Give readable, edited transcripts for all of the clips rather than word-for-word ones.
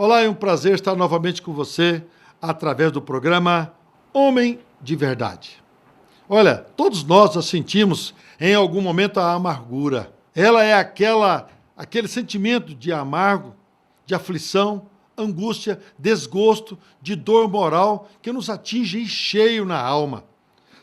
Olá, é um prazer estar novamente com você através do programa Homem de Verdade. Olha, todos nós já sentimos em algum momento a amargura. Ela é aquele sentimento de amargo, de aflição, angústia, desgosto, de dor moral que nos atinge em cheio na alma.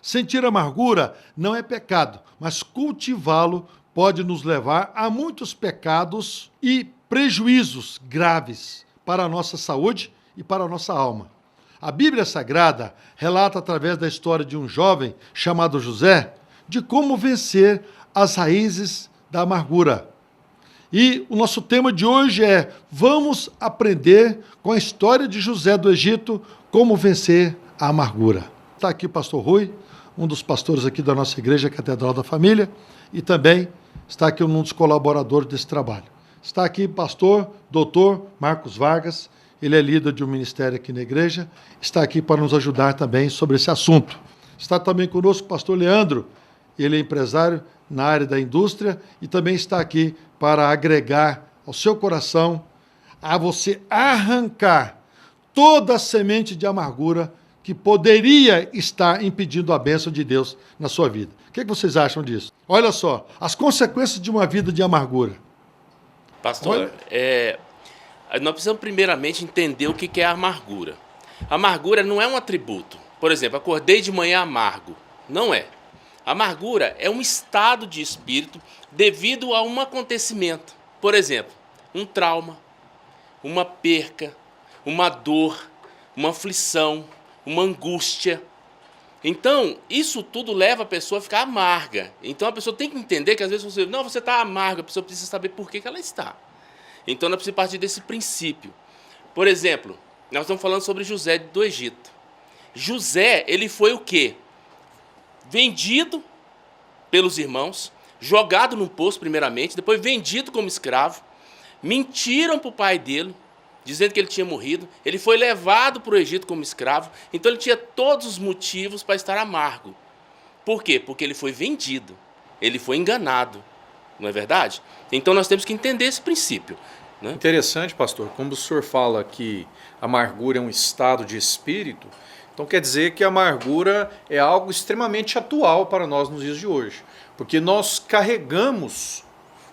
Sentir amargura não é pecado, mas cultivá-lo pode nos levar a muitos pecados e prejuízos graves para a nossa saúde e para a nossa alma. A Bíblia Sagrada relata através da história de um jovem chamado José de como vencer as raízes da amargura. E o nosso tema de hoje é: vamos aprender com a história de José do Egito como vencer a amargura. Está aqui o pastor Rui, um dos pastores aqui da nossa igreja, Catedral da Família, e também está aqui um dos colaboradores desse trabalho. Está aqui o pastor, doutor Marcos Vargas, ele é líder de um ministério aqui na igreja, está aqui para nos ajudar também sobre esse assunto. Está também conosco o pastor Leandro, ele é empresário na área da indústria e também está aqui para agregar ao seu coração, a você arrancar toda a semente de amargura que poderia estar impedindo a bênção de Deus na sua vida. O que vocês acham disso? Olha só, as consequências de uma vida de amargura. Pastor, nós precisamos primeiramente entender o que é a amargura. A amargura não é um atributo. Por exemplo, acordei de manhã amargo. Não é. A amargura é um estado de espírito devido a um acontecimento. Por exemplo, um trauma, uma perca, uma dor, uma aflição, uma angústia. Então, isso tudo leva a pessoa a ficar amarga. Então, a pessoa tem que entender que às vezes você está amarga, a pessoa precisa saber por que ela está. Então, nós precisamos partir desse princípio. Por exemplo, nós estamos falando sobre José do Egito. José, ele foi o quê? Vendido pelos irmãos, jogado num poço primeiramente, depois vendido como escravo, mentiram para o pai dele, dizendo que ele tinha morrido, ele foi levado para o Egito como escravo, então ele tinha todos os motivos para estar amargo. Por quê? Porque ele foi vendido, ele foi enganado, não é verdade? Então nós temos que entender esse princípio. Né? Interessante, pastor, como o senhor fala que a amargura é um estado de espírito, então quer dizer que a amargura é algo extremamente atual para nós nos dias de hoje, porque nós carregamos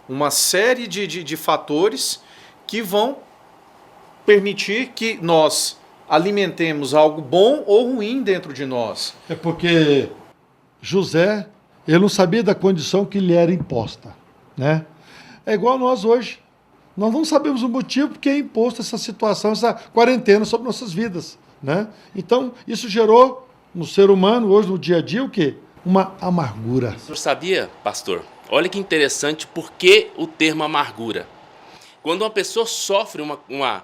uma série de fatores que vão permitir que nós alimentemos algo bom ou ruim dentro de nós. É porque José, ele não sabia da condição que lhe era imposta, né? É igual nós hoje. Nós não sabemos o motivo porque é imposto essa situação, essa quarentena sobre nossas vidas, né? Então, isso gerou no ser humano, hoje, no dia a dia, o quê? Uma amargura. O senhor sabia, pastor? Olha que interessante, por que o termo amargura? Quando uma pessoa sofre uma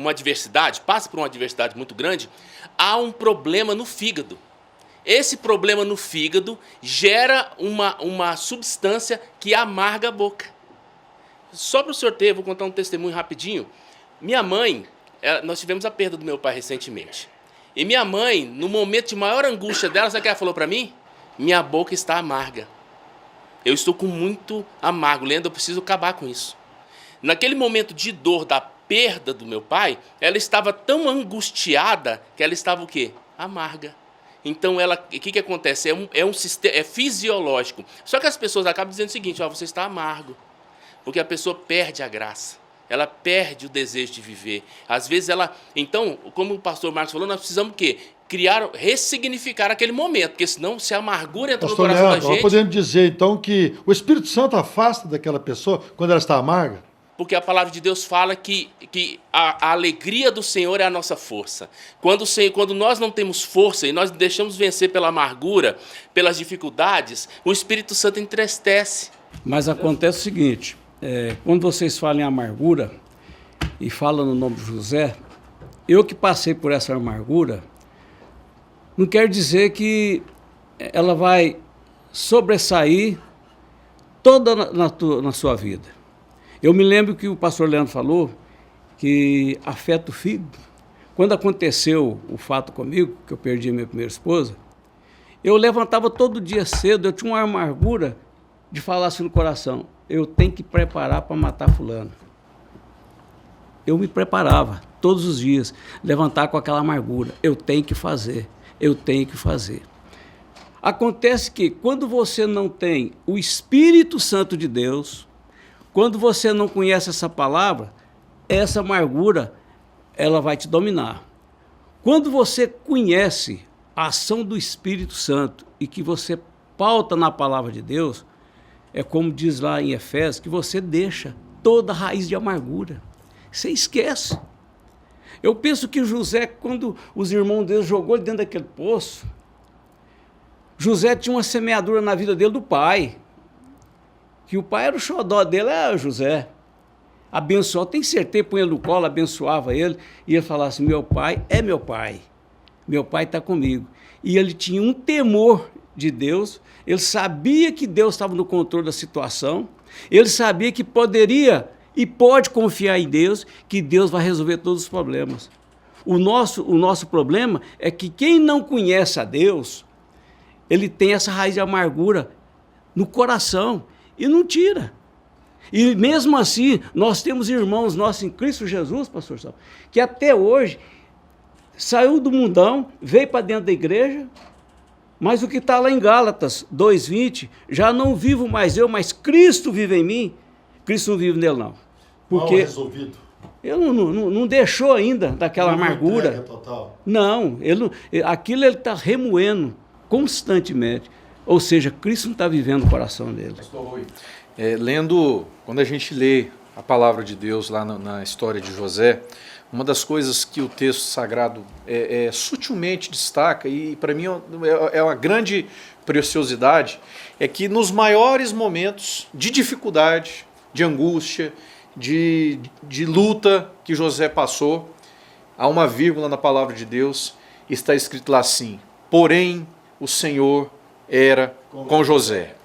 adversidade, passa por uma adversidade muito grande, há um problema no fígado. Esse problema no fígado gera uma substância que amarga a boca. Só para o senhor ter, vou contar um testemunho rapidinho. Minha mãe, nós tivemos a perda do meu pai recentemente. E minha mãe, no momento de maior angústia dela, sabe o que ela falou para mim? Minha boca está amarga. Eu estou com muito amargo. Leandro, eu preciso acabar com isso. Naquele momento de dor da perda do meu pai, ela estava tão angustiada que ela estava o quê? Amarga. Então, o que acontece? É fisiológico. Só que as pessoas acabam dizendo o seguinte: você está amargo. Porque a pessoa perde a graça. Ela perde o desejo de viver. Às vezes ela... Então, como o pastor Marcos falou, nós precisamos o quê? Ressignificar aquele momento. Porque senão, se a amargura entra no coração da gente... Nós podemos dizer, então, que o Espírito Santo afasta daquela pessoa quando ela está amarga? Porque a palavra de Deus fala que a alegria do Senhor é a nossa força. Quando nós não temos força e nós deixamos vencer pela amargura, pelas dificuldades, o Espírito Santo entristece. Mas acontece o seguinte, quando vocês falam em amargura e falam no nome de José, eu que passei por essa amargura, não quer dizer que ela vai sobressair toda na sua vida. Eu me lembro que o pastor Leandro falou que afeta o fígado. Quando aconteceu o fato comigo, que eu perdi a minha primeira esposa, eu levantava todo dia cedo, eu tinha uma amargura de falar assim no coração: eu tenho que preparar para matar fulano. eu me preparava todos os dias, levantar com aquela amargura. Eu tenho que fazer, eu tenho que fazer. Acontece que quando você não tem o Espírito Santo de Deus, quando você não conhece essa palavra, essa amargura, ela vai te dominar. Quando você conhece a ação do Espírito Santo e que você pauta na palavra de Deus, é como diz lá em Efésios, que você deixa toda a raiz de amargura. Você esquece. Eu penso que José, quando os irmãos dele jogou ele dentro daquele poço, José tinha uma semeadura na vida dele do pai. Que o pai era o xodó dele, era José. Abençoava, tem certeza, põe ele no colo, abençoava ele, e ele falava assim, meu pai é meu pai está comigo. E ele tinha um temor de Deus, ele sabia que Deus estava no controle da situação, ele sabia que poderia e pode confiar em Deus, que Deus vai resolver todos os problemas. O nosso problema é que quem não conhece a Deus, ele tem essa raiz de amargura no coração e não tira. E mesmo assim, nós temos irmãos nossos em Cristo Jesus, pastor Saulo, que até hoje saiu do mundão, veio para dentro da igreja, mas o que está lá em Gálatas 2:20, já não vivo mais eu, mas Cristo vive em mim. Cristo não vive nele, não. Porque mal resolvido. Ele não deixou ainda daquela amargura. Entrega total. Não, aquilo ele está remoendo constantemente. Ou seja, Cristo não está vivendo no coração dele. Quando a gente lê a palavra de Deus lá na história de José, uma das coisas que o texto sagrado sutilmente destaca, e para mim é uma grande preciosidade, é que nos maiores momentos de dificuldade, de angústia, de luta que José passou, há uma vírgula na palavra de Deus, está escrito lá assim, porém o Senhor era com José.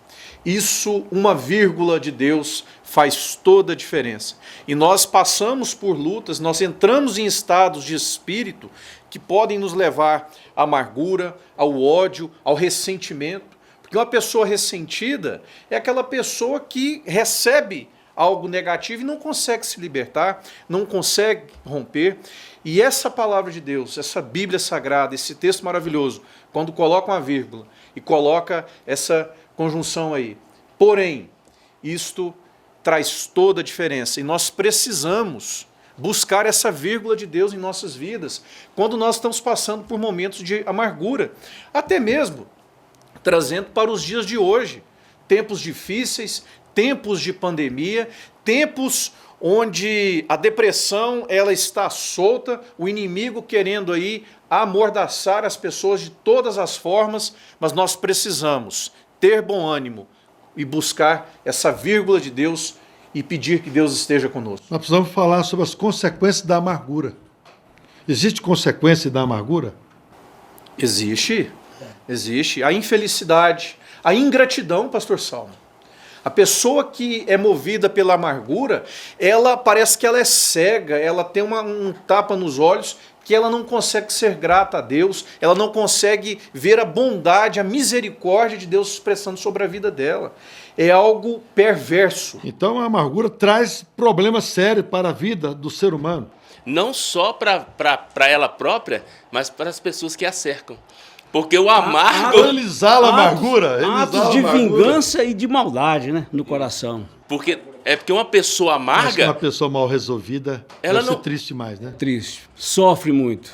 Isso, uma vírgula de Deus, faz toda a diferença. E nós passamos por lutas, nós entramos em estados de espírito que podem nos levar à amargura, ao ódio, ao ressentimento. Porque uma pessoa ressentida é aquela pessoa que recebe algo negativo e não consegue se libertar, não consegue romper. E essa palavra de Deus, essa Bíblia Sagrada, esse texto maravilhoso, quando coloca uma vírgula e coloca essa conjunção aí, porém, isto traz toda a diferença e nós precisamos buscar essa vírgula de Deus em nossas vidas quando nós estamos passando por momentos de amargura, até mesmo trazendo para os dias de hoje, tempos difíceis, tempos de pandemia, tempos onde a depressão ela está solta, o inimigo querendo aí amordaçar as pessoas de todas as formas, mas nós precisamos ter bom ânimo e buscar essa vírgula de Deus e pedir que Deus esteja conosco. Nós precisamos falar sobre as consequências da amargura. Existe consequência da amargura? Existe. A infelicidade, a ingratidão, pastor Salmo. A pessoa que é movida pela amargura, ela parece que ela é cega, ela tem um tapa nos olhos, que ela não consegue ser grata a Deus, ela não consegue ver a bondade, a misericórdia de Deus expressando sobre a vida dela. É algo perverso. Então a amargura traz problemas sérios para a vida do ser humano. Não só para ela própria, mas para as pessoas que a cercam. Porque o amargo... Analisar a amargura. Atos de vingança e de maldade, né, no coração. Porque uma pessoa amarga... Uma pessoa mal resolvida ela deve ser triste demais, né? Triste. Sofre muito.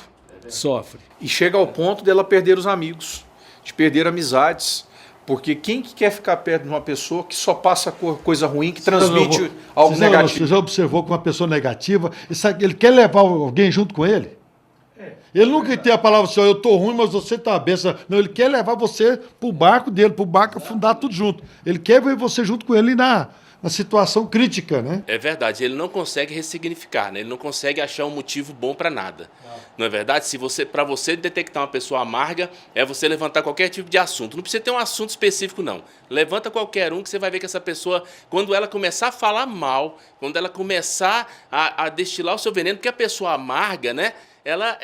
Sofre. E chega ao ponto dela perder os amigos, de perder amizades. Porque quem que quer ficar perto de uma pessoa que só passa coisa ruim, que transmite algo negativo? Você já observou que uma pessoa negativa, ele quer levar alguém junto com ele? Ele nunca tem a palavra assim, eu estou ruim, mas você está benção. Não, ele quer levar você para o barco dele, para o barco afundar tudo junto. Ele quer ver você junto com ele na situação crítica, né? É verdade, ele não consegue ressignificar, né? Ele não consegue achar um motivo bom para nada. Não é verdade? Para você detectar uma pessoa amarga, é você levantar qualquer tipo de assunto. Não precisa ter um assunto específico, não. Levanta qualquer um que você vai ver que essa pessoa, quando ela começar a falar mal, quando ela começar a destilar o seu veneno, porque a pessoa amarga, né? Ela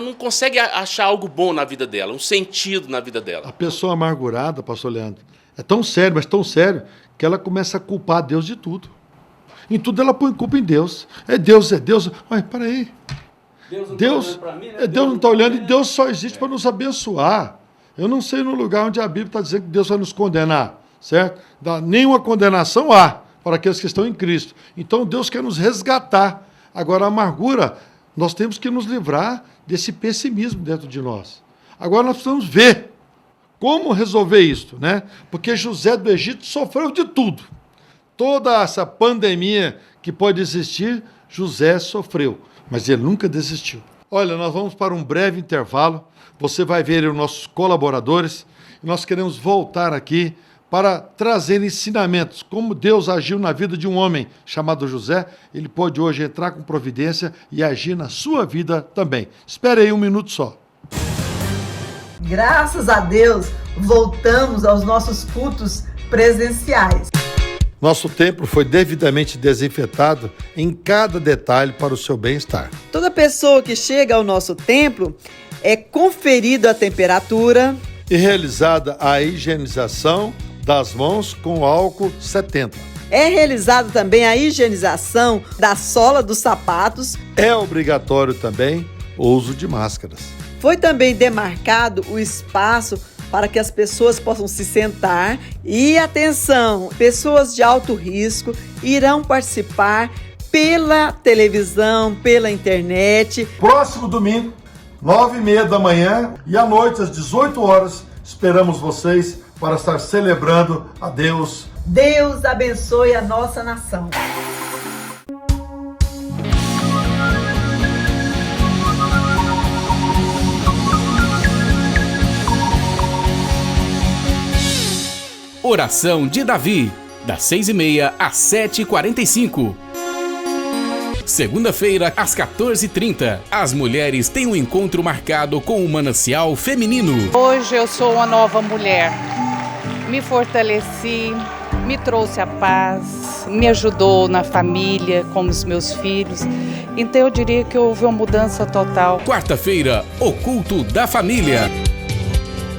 não consegue achar algo bom na vida dela, um sentido na vida dela. A pessoa amargurada, pastor Leandro, é tão sério, mas tão sério, que ela começa a culpar Deus de tudo. Em tudo ela põe culpa em Deus. É Deus, é Deus. Mas peraí. Deus não está olhando e Deus só existe para nos abençoar. Eu não sei no lugar onde a Bíblia está dizendo que Deus vai nos condenar, certo? Nenhuma condenação há para aqueles que estão em Cristo. Então Deus quer nos resgatar. Agora a amargura, nós temos que nos livrar desse pessimismo dentro de nós. Agora nós precisamos ver como resolver isso, né? Porque José do Egito sofreu de tudo. Toda essa pandemia que pode existir, José sofreu, mas ele nunca desistiu. Olha, nós vamos para um breve intervalo. Você vai ver os nossos colaboradores. Nós queremos voltar aqui para trazer ensinamentos. Como Deus agiu na vida de um homem chamado José, ele pode hoje entrar com providência e agir na sua vida também. Espere aí um minuto só. Graças a Deus, voltamos aos nossos cultos presenciais. Nosso templo foi devidamente desinfetado em cada detalhe para o seu bem-estar. Toda pessoa que chega ao nosso templo é conferida a temperatura E realizada a higienização das mãos com álcool 70. É realizada também a higienização da sola dos sapatos. É obrigatório também o uso de máscaras. Foi também demarcado o espaço para que as pessoas possam se sentar. E atenção, pessoas de alto risco irão participar pela televisão, pela internet. Próximo domingo, 9h30 da manhã e à noite, às 18 horas, esperamos vocês para estar celebrando a Deus. Deus abençoe a nossa nação. Oração de Davi, das 6h30 às 7h45. Segunda-feira, às 14h30, as mulheres têm um encontro marcado com o manancial feminino. Hoje eu sou uma nova mulher. Me fortaleci, me trouxe a paz, me ajudou na família, com os meus filhos. Então eu diria que houve uma mudança total. Quarta-feira, o culto da família.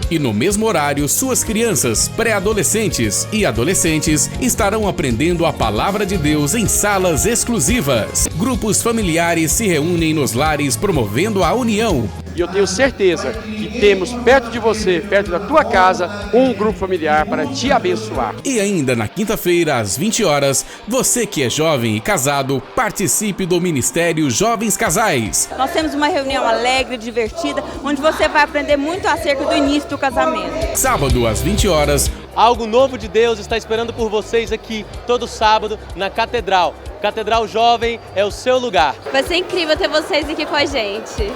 E no mesmo horário, suas crianças, pré-adolescentes e adolescentes estarão aprendendo a palavra de Deus em salas exclusivas. Grupos familiares se reúnem nos lares promovendo a união. E eu tenho certeza que temos perto de você, perto da tua casa, um grupo familiar para te abençoar. E ainda na quinta-feira, às 20 horas, você que é jovem e casado, participe do Ministério Jovens Casais. Nós temos uma reunião alegre, divertida, onde você vai aprender muito acerca do início do casamento. Sábado, às 20 horas, algo novo de Deus está esperando por vocês aqui, todo sábado, na Catedral. Catedral Jovem é o seu lugar. Vai ser incrível ter vocês aqui com a gente.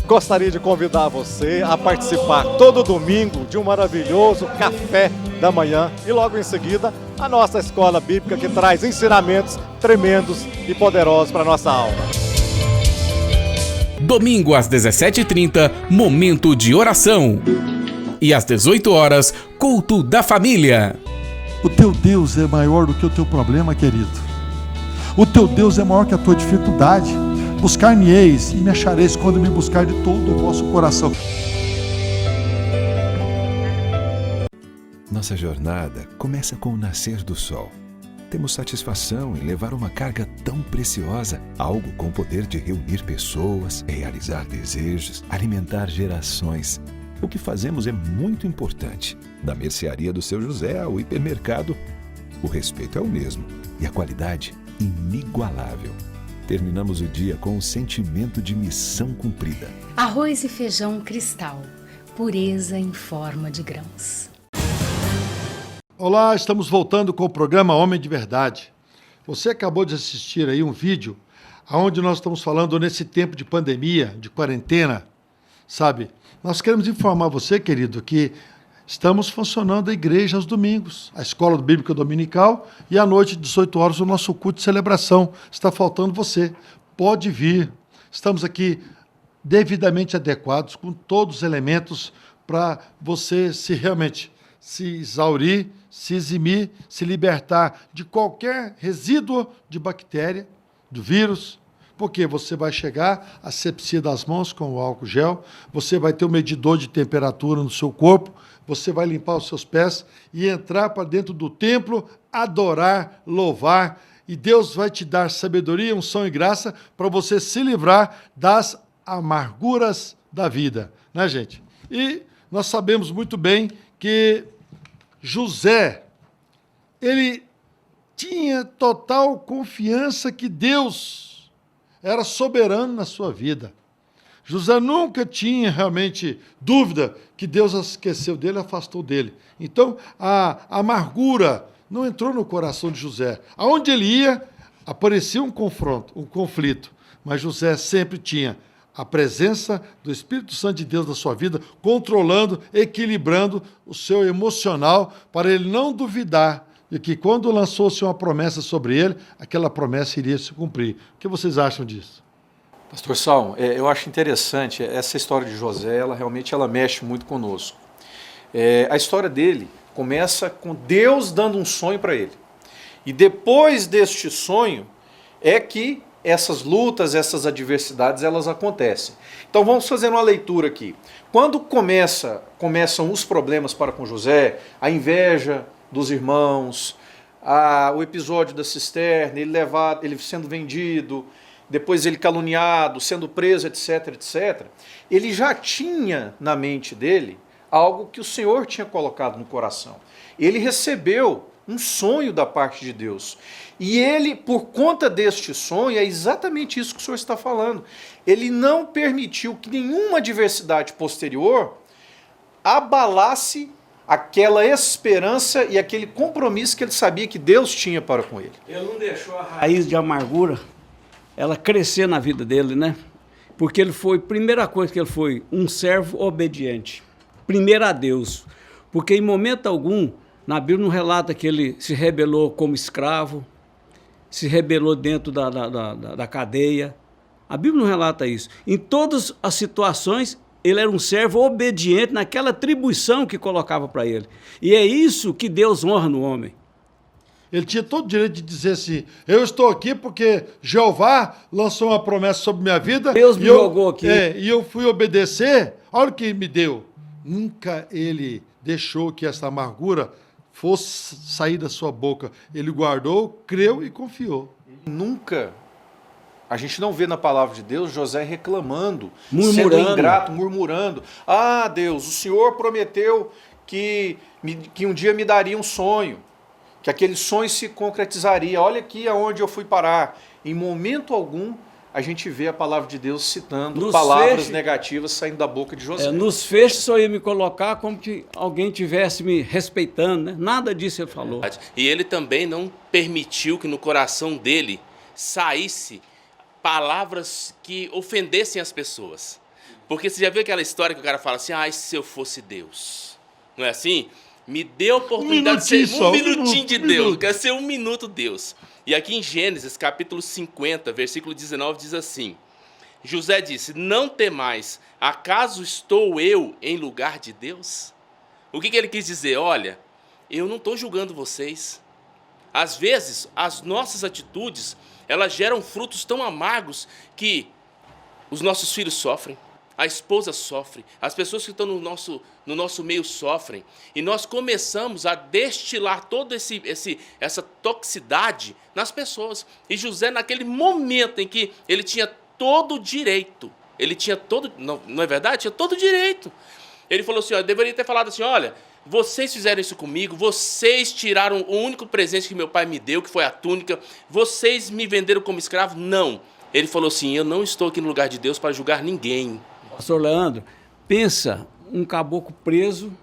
Gostaria de convidar você a participar todo domingo de um maravilhoso café da manhã e logo em seguida a nossa escola bíblica que traz ensinamentos tremendos e poderosos para a nossa alma. Domingo às 17h30, momento de oração. E às 18 horas, culto da família. O teu Deus é maior do que o teu problema, querido. O teu Deus é maior que a tua dificuldade. Buscar-me-eis e me achareis quando me buscar de todo o vosso coração. Nossa jornada começa com o nascer do sol. Temos satisfação em levar uma carga tão preciosa, algo com o poder de reunir pessoas, realizar desejos, alimentar gerações. O que fazemos é muito importante. Da mercearia do Seu José ao hipermercado, o respeito é o mesmo e a qualidade inigualável. Terminamos o dia com o sentimento de missão cumprida. Arroz e feijão Cristal, pureza em forma de grãos. Olá, estamos voltando com o programa Homem de Verdade. Você acabou de assistir aí um vídeo onde nós estamos falando nesse tempo de pandemia, de quarentena, sabe? Nós queremos informar você, querido, que estamos funcionando a igreja aos domingos, a escola bíblica dominical e à noite, 18 horas, o nosso culto de celebração. Está faltando você. Pode vir. Estamos aqui devidamente adequados, com todos os elementos para você realmente se exaurir, se eximir, se libertar de qualquer resíduo de bactéria, do vírus, Porque você vai chegar, asepsia das mãos com o álcool gel, você vai ter um medidor de temperatura no seu corpo, você vai limpar os seus pés e entrar para dentro do templo, adorar, louvar, e Deus vai te dar sabedoria, unção e graça para você se livrar das amarguras da vida, né, gente? E nós sabemos muito bem que José, ele tinha total confiança que Deus era soberano na sua vida. José nunca tinha realmente dúvida que Deus esqueceu dele, afastou dele. Então, a amargura não entrou no coração de José. Aonde ele ia, aparecia um confronto, um conflito. Mas José sempre tinha a presença do Espírito Santo de Deus na sua vida, controlando, equilibrando o seu emocional, para ele não duvidar de que quando lançou-se uma promessa sobre ele, aquela promessa iria se cumprir. O que vocês acham disso? Pastor Salmo, eu acho interessante, essa história de José, ela realmente mexe muito conosco. A história dele começa com Deus dando um sonho para ele. E depois deste sonho é que essas lutas, essas adversidades, elas acontecem. Então vamos fazer uma leitura aqui. Quando começam os problemas para com José, a inveja dos irmãos, o episódio da cisterna, ele sendo vendido, depois ele caluniado, sendo preso, etc, etc. Ele já tinha na mente dele algo que o Senhor tinha colocado no coração. Ele recebeu um sonho da parte de Deus. E ele, por conta deste sonho, é exatamente isso que o Senhor está falando. Ele não permitiu que nenhuma adversidade posterior abalasse aquela esperança e aquele compromisso que ele sabia que Deus tinha para com ele. Ele não deixou a raiz de amargura ela crescer na vida dele, né? Porque ele foi, primeira coisa que ele foi, um servo obediente. Primeiro a Deus. Porque em momento algum, na Bíblia não relata que ele se rebelou como escravo, se rebelou dentro da cadeia. A Bíblia não relata isso. Em todas as situações, ele era um servo obediente naquela atribuição que colocava para ele. E é isso que Deus honra no homem. Ele tinha todo o direito de dizer assim, eu estou aqui porque Jeová lançou uma promessa sobre minha vida. Deus me jogou aqui. E eu fui obedecer, olha o que me deu. Nunca ele deixou que essa amargura fosse sair da sua boca. Ele guardou, creu e confiou. Nunca, a gente não vê na palavra de Deus José reclamando, murmurando, sendo ingrato, murmurando. Ah, Deus, o Senhor prometeu que um dia me daria um sonho, que aquele sonho se concretizaria. Olha aqui aonde eu fui parar. Em momento algum, a gente vê a palavra de Deus citando palavras negativas saindo da boca de José. Nos fechos só ia me colocar como que alguém tivesse me respeitando, né? Nada disso ele falou. E ele também não permitiu que no coração dele saísse palavras que ofendessem as pessoas. Porque você já viu aquela história que o cara fala assim, ai, se eu fosse Deus. Não é assim? Me dê a oportunidade de ser um minutinho de Deus. Quer ser um minuto Deus. E aqui em Gênesis, capítulo 50, versículo 19, diz assim, José disse, não temais, acaso estou eu em lugar de Deus? O que ele quis dizer? Olha, eu não estou julgando vocês. Às vezes, as nossas atitudes, elas geram frutos tão amargos que os nossos filhos sofrem, a esposa sofre, as pessoas que estão no nosso meio sofrem. E nós começamos a destilar toda essa toxicidade nas pessoas. E José, naquele momento em que ele tinha todo o direito, não é verdade? Tinha todo o direito. Ele falou assim, eu deveria ter falado assim, olha, vocês fizeram isso comigo, vocês tiraram o único presente que meu pai me deu, que foi a túnica, vocês me venderam como escravo. Não. Ele falou assim, eu não estou aqui no lugar de Deus para julgar ninguém. Pastor Leandro, pensa um caboclo preso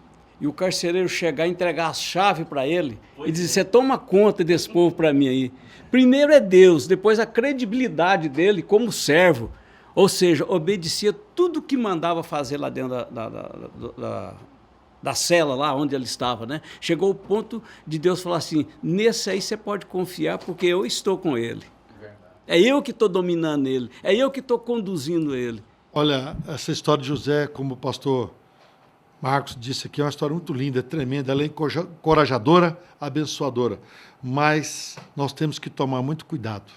e o carcereiro chegar e entregar a chave para ele e dizer, você toma conta desse povo para mim aí. Primeiro é Deus, depois a credibilidade dele como servo. Ou seja, obedecia tudo que mandava fazer lá dentro da cela, lá onde ele estava, né? Chegou o ponto de Deus falar assim, nesse aí você pode confiar porque eu estou com ele. É eu que estou dominando ele, é eu que estou conduzindo ele. Olha, essa história de José, como o pastor Marcos disse aqui, é uma história muito linda, é tremenda, ela é encorajadora, abençoadora. Mas nós temos que tomar muito cuidado.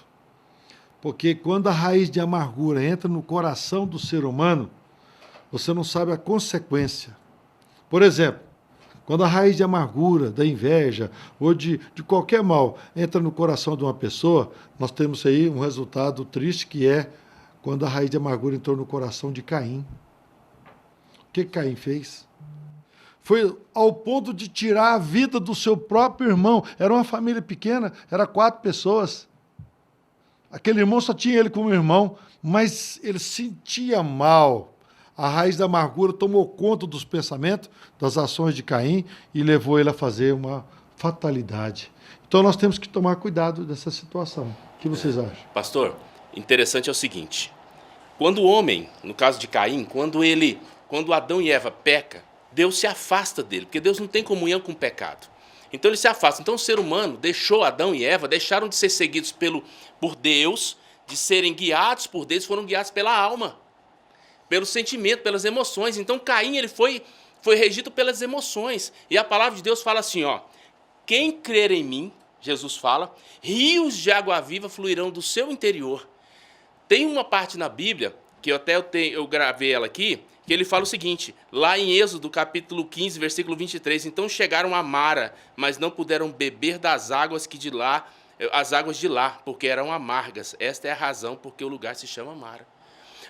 Porque quando a raiz de amargura entra no coração do ser humano, você não sabe a consequência. Por exemplo, quando a raiz de amargura, da inveja ou de qualquer mal entra no coração de uma pessoa, nós temos aí um resultado triste, que é quando a raiz de amargura entrou no coração de Caim. O que Caim fez? Foi ao ponto de tirar a vida do seu próprio irmão. Era uma família pequena, era 4 pessoas. Aquele irmão só tinha ele como irmão, mas ele sentia mal. A raiz da amargura tomou conta dos pensamentos, das ações de Caim e levou ele a fazer uma fatalidade. Então nós temos que tomar cuidado dessa situação. O que vocês acham? Pastor, interessante é o seguinte. Quando o homem, no caso de Caim, quando Adão e Eva peca, Deus se afasta dele, porque Deus não tem comunhão com o pecado. Então ele se afasta. Então o ser humano deixou Adão e Eva, deixaram de ser seguidos por Deus, de serem guiados por Deus, foram guiados pela alma, pelo sentimento, pelas emoções. Então Caim ele foi regido pelas emoções. E a palavra de Deus fala assim, ó: quem crer em mim, Jesus fala, rios de água viva fluirão do seu interior. Tem uma parte na Bíblia, que eu gravei ela aqui, que ele fala o seguinte, lá em Êxodo, capítulo 15, versículo 23, então chegaram a Mara, mas não puderam beber das águas as águas de lá, porque eram amargas. Esta é a razão porque o lugar se chama Mara.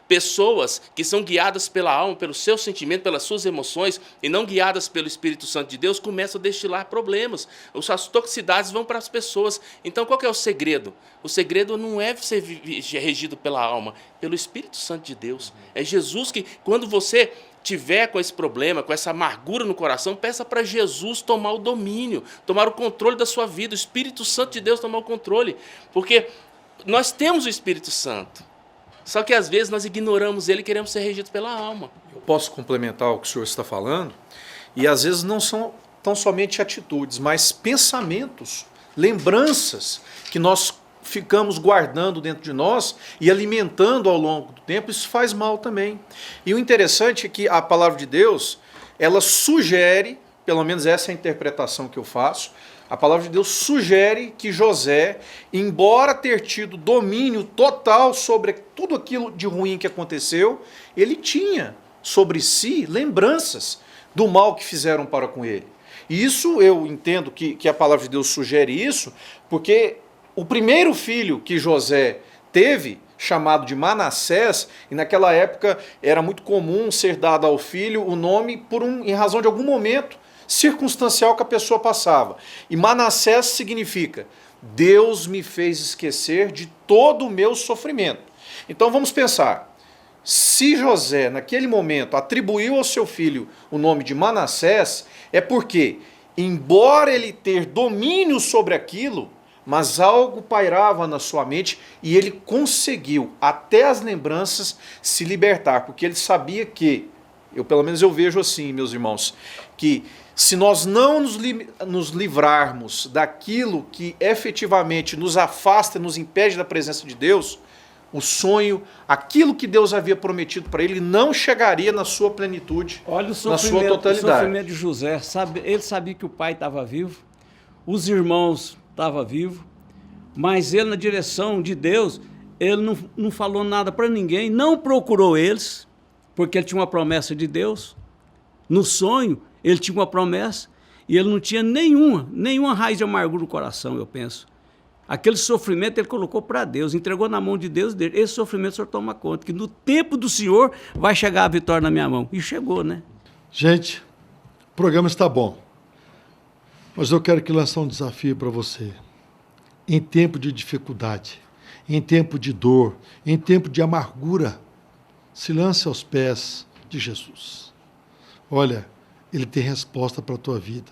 Pessoas que são guiadas pela alma, pelo seu sentimento, pelas suas emoções, e não guiadas pelo Espírito Santo de Deus, começam a destilar problemas. As toxicidades vão para as pessoas. Então, qual que é o segredo? O segredo não é ser regido pela alma, pelo Espírito Santo de Deus. É Jesus que, quando você tiver com esse problema, com essa amargura no coração, peça para Jesus tomar o domínio, tomar o controle da sua vida, o Espírito Santo de Deus tomar o controle. Porque nós temos o Espírito Santo. Só que às vezes nós ignoramos ele e queremos ser regidos pela alma. Eu posso complementar o que o senhor está falando? E às vezes não são tão somente atitudes, mas pensamentos, lembranças que nós ficamos guardando dentro de nós e alimentando ao longo do tempo. Isso faz mal também. E o interessante é que a palavra de Deus, ela sugere, pelo menos essa é a interpretação que eu faço, a palavra de Deus sugere que José, embora ter tido domínio total sobre tudo aquilo de ruim que aconteceu, ele tinha sobre si lembranças do mal que fizeram para com ele. E isso eu entendo que a palavra de Deus sugere isso, porque o primeiro filho que José teve, chamado de Manassés, e naquela época era muito comum ser dado ao filho o nome em razão de algum momento circunstancial que a pessoa passava. E Manassés significa: Deus me fez esquecer de todo o meu sofrimento. Então vamos pensar, se José naquele momento atribuiu ao seu filho o nome de Manassés, é porque, embora ele ter domínio sobre aquilo, mas algo pairava na sua mente e ele conseguiu, até as lembranças, se libertar, porque ele sabia que, pelo menos eu vejo assim, meus irmãos, que se nós não nos livrarmos daquilo que efetivamente nos afasta, nos impede da presença de Deus, o sonho, aquilo que Deus havia prometido para ele, não chegaria na sua plenitude, na sua totalidade. O sofrimento de José, ele sabia que o pai estava vivo, os irmãos estavam vivos, mas ele, na direção de Deus, ele não falou nada para ninguém, não procurou eles, porque ele tinha uma promessa de Deus. No sonho, ele tinha uma promessa e ele não tinha nenhuma raiz de amargura no coração, eu penso. Aquele sofrimento ele colocou para Deus, entregou na mão de Deus dele. Esse sofrimento o senhor toma conta, que no tempo do Senhor vai chegar a vitória na minha mão. E chegou, né? Gente, o programa está bom, mas eu quero lançar um desafio para você. Em tempo de dificuldade, em tempo de dor, em tempo de amargura, se lance aos pés de Jesus. Olha, ele tem resposta para a tua vida.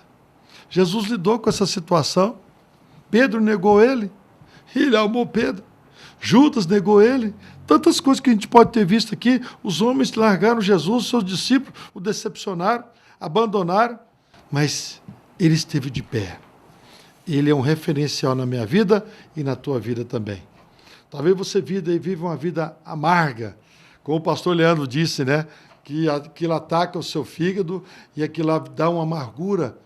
Jesus lidou com essa situação. Pedro negou ele amou Pedro. Judas negou ele. Tantas coisas que a gente pode ter visto aqui. Os homens largaram Jesus, seus discípulos o decepcionaram, abandonaram, mas ele esteve de pé. Ele é um referencial na minha vida e na tua vida também. Talvez você vive uma vida amarga, como o pastor Leandro disse, né? Que aquilo ataca o seu fígado e aquilo dá uma amargura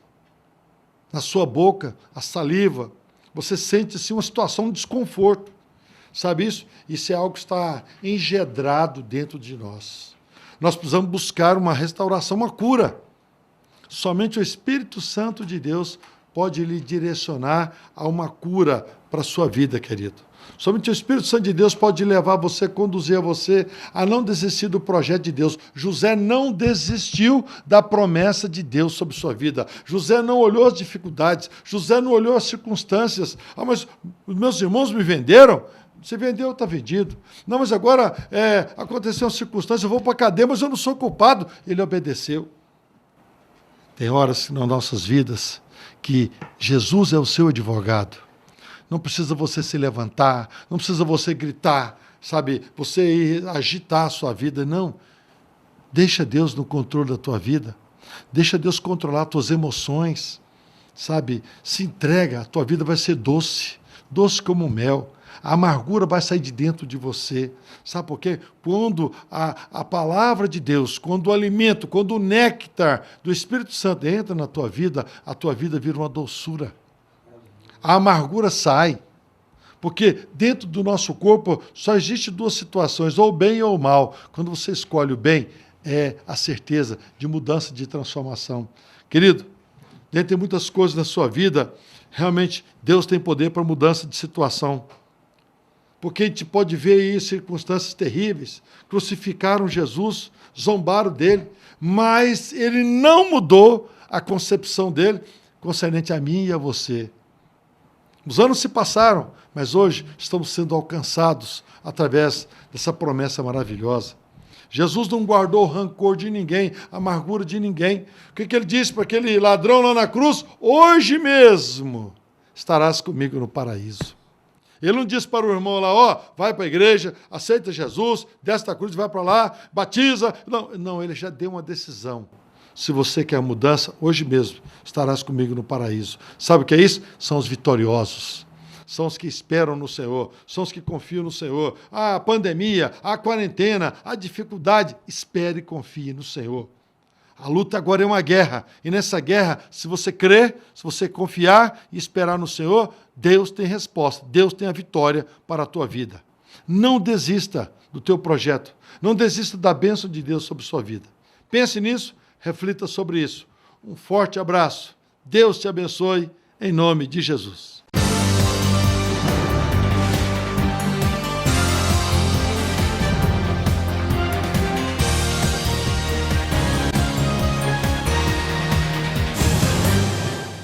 na sua boca, a saliva. Você sente assim, uma situação de desconforto. Sabe isso? Isso é algo que está engedrado dentro de nós. Nós precisamos buscar uma restauração, uma cura. Somente o Espírito Santo de Deus pode lhe direcionar a uma cura para a sua vida, querido. Somente o Espírito Santo de Deus pode levar você, conduzir você a não desistir do projeto de Deus. José não desistiu da promessa de Deus sobre sua vida. José não olhou as dificuldades. José não olhou as circunstâncias. Ah, mas os meus irmãos me venderam. Você vendeu, está vendido. Não, mas agora aconteceu uma circunstância, eu vou para a cadeia, mas eu não sou culpado. Ele obedeceu. Tem horas nas nossas vidas que Jesus é o seu advogado. Não precisa você se levantar, não precisa você gritar, sabe, você ir agitar a sua vida, não. Deixa Deus no controle da tua vida. Deixa Deus controlar as tuas emoções, sabe? Se entrega, a tua vida vai ser doce, doce como mel. A amargura vai sair de dentro de você. Sabe por quê? Quando a palavra de Deus, quando o alimento, quando o néctar do Espírito Santo entra na tua vida, a tua vida vira uma doçura. A amargura sai. Porque dentro do nosso corpo só existe duas situações, ou bem ou mal. Quando você escolhe o bem, é a certeza de mudança, de transformação. Querido, dentre muitas coisas na sua vida, realmente Deus tem poder para mudança de situação. Porque a gente pode ver aí circunstâncias terríveis. Crucificaram Jesus, zombaram dele, mas ele não mudou a concepção dele concernente a mim e a você. Os anos se passaram, mas hoje estamos sendo alcançados através dessa promessa maravilhosa. Jesus não guardou rancor de ninguém, amargura de ninguém. O que ele disse para aquele ladrão lá na cruz? Hoje mesmo estarás comigo no paraíso. Ele não disse para o irmão lá, vai para a igreja, aceita Jesus, desce da cruz, vai para lá, batiza. Não, ele já deu uma decisão. Se você quer mudança, hoje mesmo estarás comigo no paraíso. Sabe o que é isso? São os vitoriosos. São os que esperam no Senhor, são os que confiam no Senhor. A pandemia, a quarentena, a dificuldade, espere e confie no Senhor. A luta agora é uma guerra, e nessa guerra, se você crer, se você confiar e esperar no Senhor, Deus tem resposta, Deus tem a vitória para a tua vida. Não desista do teu projeto, não desista da bênção de Deus sobre a sua vida. Pense nisso, reflita sobre isso. Um forte abraço, Deus te abençoe, em nome de Jesus.